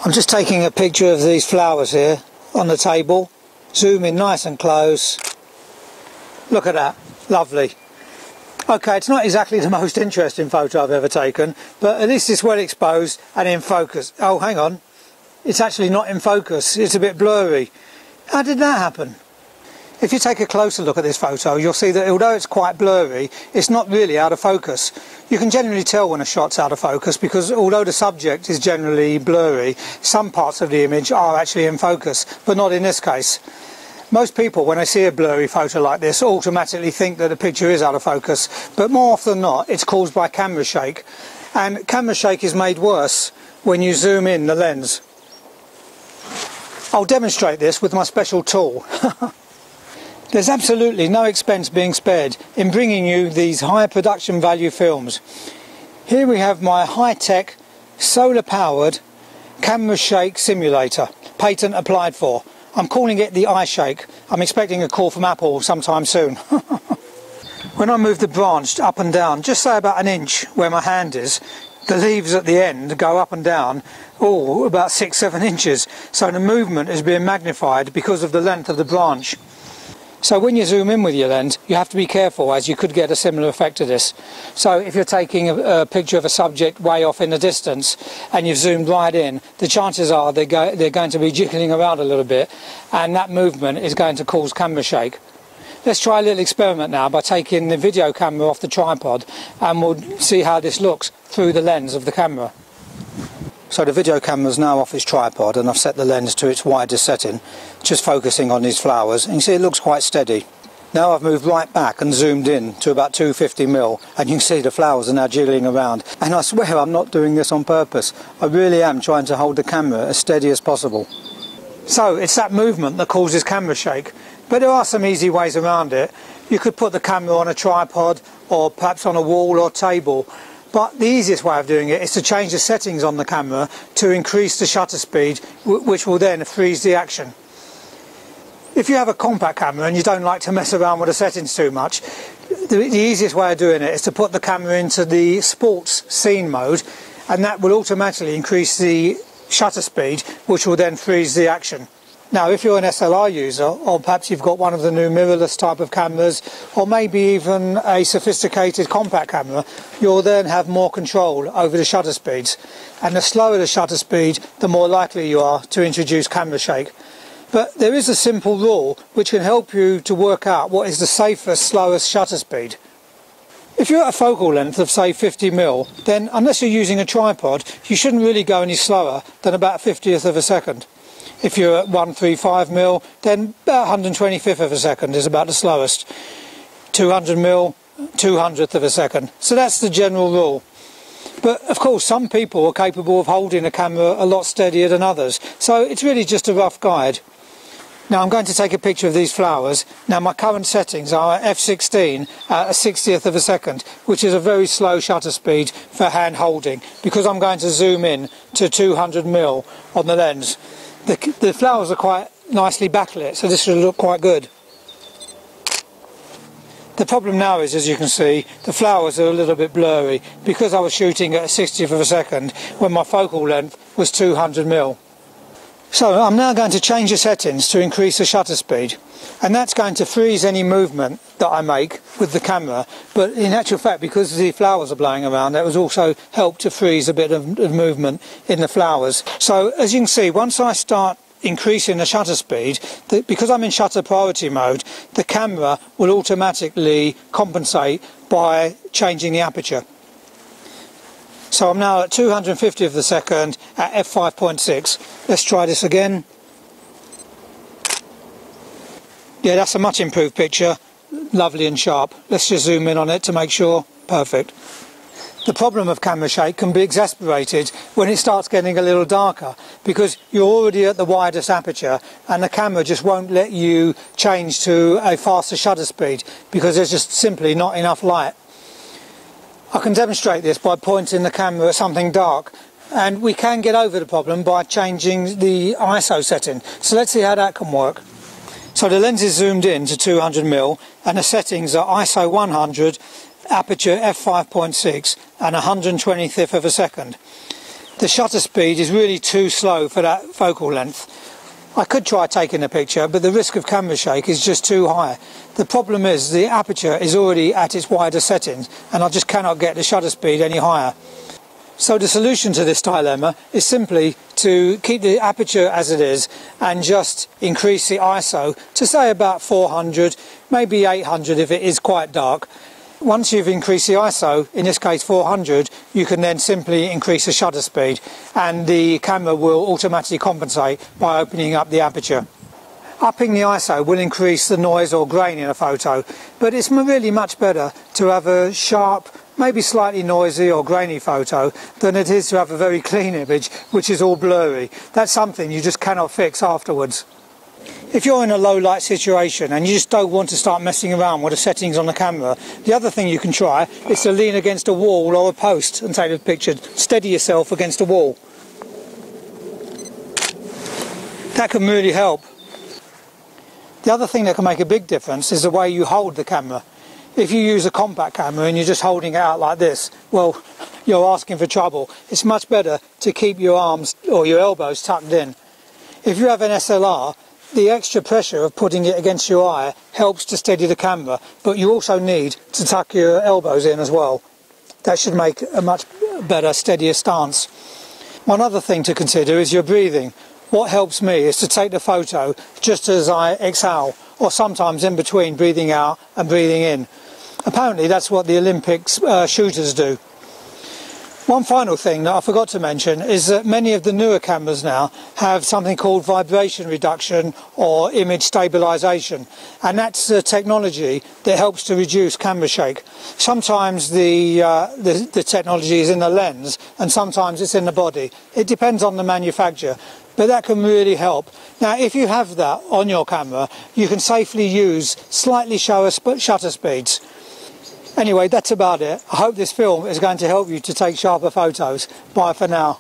I'm just taking a picture of these flowers here on the table. Zoom in nice and close. Look at that, lovely. Okay, it's not exactly the most interesting photo I've ever taken, but at least it's well exposed and in focus. Oh, hang on, it's actually not in focus, it's a bit blurry. How did that happen? If you take a closer look at this photo, you'll see that although it's quite blurry, it's not really out of focus. You can generally tell when a shot's out of focus because although the subject is generally blurry, some parts of the image are actually in focus, but not in this case. Most people, when they see a blurry photo like this, automatically think that the picture is out of focus, but more often than not, it's caused by camera shake. And camera shake is made worse when you zoom in the lens. I'll demonstrate this with my special tool. There's absolutely no expense being spared in bringing you these high production value films. Here we have my high-tech, solar-powered camera shake simulator, patent applied for. I'm calling it the iShake. I'm expecting a call from Apple sometime soon. When I move the branch up and down, just say about an inch where my hand is, the leaves at the end go up and down, about 6-7 inches. So the movement is being magnified because of the length of the branch. So when you zoom in with your lens, you have to be careful, as you could get a similar effect to this. So if you're taking a picture of a subject way off in the distance and you've zoomed right in, the chances are they're going to be jiggling around a little bit, and that movement is going to cause camera shake. Let's try a little experiment now by taking the video camera off the tripod, and we'll see how this looks through the lens of the camera. So the video camera is now off its tripod, and I've set the lens to its widest setting, just focusing on these flowers, and you see it looks quite steady. Now I've moved right back and zoomed in to about 250mm, and you can see the flowers are now jiggling around. And I swear I'm not doing this on purpose. I really am trying to hold the camera as steady as possible. So it's that movement that causes camera shake, but there are some easy ways around it. You could put the camera on a tripod, or perhaps on a wall or table. But the easiest way of doing it is to change the settings on the camera to increase the shutter speed, which will then freeze the action. If you have a compact camera and you don't like to mess around with the settings too much, the easiest way of doing it is to put the camera into the sports scene mode, and that will automatically increase the shutter speed, which will then freeze the action. Now, if you're an SLR user, or perhaps you've got one of the new mirrorless type of cameras, or maybe even a sophisticated compact camera, you'll then have more control over the shutter speeds. And the slower the shutter speed, the more likely you are to introduce camera shake. But there is a simple rule which can help you to work out what is the safest, slowest shutter speed. If you're at a focal length of, say, 50mm, then unless you're using a tripod, you shouldn't really go any slower than about 1/50th of a second. If you're at 135mm, then about 125th of a second is about the slowest. 200mm, 200th of a second. So that's the general rule. But of course, some people are capable of holding a camera a lot steadier than others. So it's really just a rough guide. Now I'm going to take a picture of these flowers. Now my current settings are f16 at a 60th of a second, which is a very slow shutter speed for hand holding, because I'm going to zoom in to 200mm on the lens. The flowers are quite nicely backlit, so this will look quite good. The problem now is, as you can see, the flowers are a little bit blurry because I was shooting at a 60th of a second when my focal length was 200mm. So I'm now going to change the settings to increase the shutter speed, and that's going to freeze any movement that I make with the camera. But in actual fact, because the flowers are blowing around, that was also helped to freeze a bit of movement in the flowers. So as you can see, once I start increasing the shutter speed, because I'm in shutter priority mode, the camera will automatically compensate by changing the aperture. So I'm now at 250th of the second at f5.6. Let's try this again. Yeah, that's a much improved picture. Lovely and sharp. Let's just zoom in on it to make sure. Perfect. The problem of camera shake can be exasperated when it starts getting a little darker, because you're already at the widest aperture and the camera just won't let you change to a faster shutter speed because there's just simply not enough light. I can demonstrate this by pointing the camera at something dark, and we can get over the problem by changing the ISO setting. So let's see how that can work. So the lens is zoomed in to 200mm and the settings are ISO 100, aperture f5.6 and 125th of a second. The shutter speed is really too slow for that focal length. I could try taking a picture, but the risk of camera shake is just too high. The problem is the aperture is already at its wider settings and I just cannot get the shutter speed any higher. So the solution to this dilemma is simply to keep the aperture as it is and just increase the ISO to say about 400, maybe 800 if it is quite dark. Once you've increased the ISO, in this case 400, you can then simply increase the shutter speed and the camera will automatically compensate by opening up the aperture. Upping the ISO will increase the noise or grain in a photo, but it's really much better to have a sharp, maybe slightly noisy or grainy photo than it is to have a very clean image which is all blurry. That's something you just cannot fix afterwards. If you're in a low light situation and you just don't want to start messing around with the settings on the camera, the other thing you can try is to lean against a wall or a post and take a picture. Steady yourself against a wall. That can really help. The other thing that can make a big difference is the way you hold the camera. If you use a compact camera and you're just holding it out like this, well, you're asking for trouble. It's much better to keep your arms or your elbows tucked in. If you have an SLR, the extra pressure of putting it against your eye helps to steady the camera, but you also need to tuck your elbows in as well. That should make a much better, steadier stance. One other thing to consider is your breathing. What helps me is to take the photo just as I exhale, or sometimes in between breathing out and breathing in. Apparently that's what the Olympics shooters do. One final thing that I forgot to mention is that many of the newer cameras now have something called vibration reduction or image stabilization, and that's a technology that helps to reduce camera shake. Sometimes the technology is in the lens and sometimes it's in the body. It depends on the manufacturer, but that can really help. Now if you have that on your camera, you can safely use slightly slower shutter speeds. Anyway, that's about it. I hope this film is going to help you to take sharper photos. Bye for now.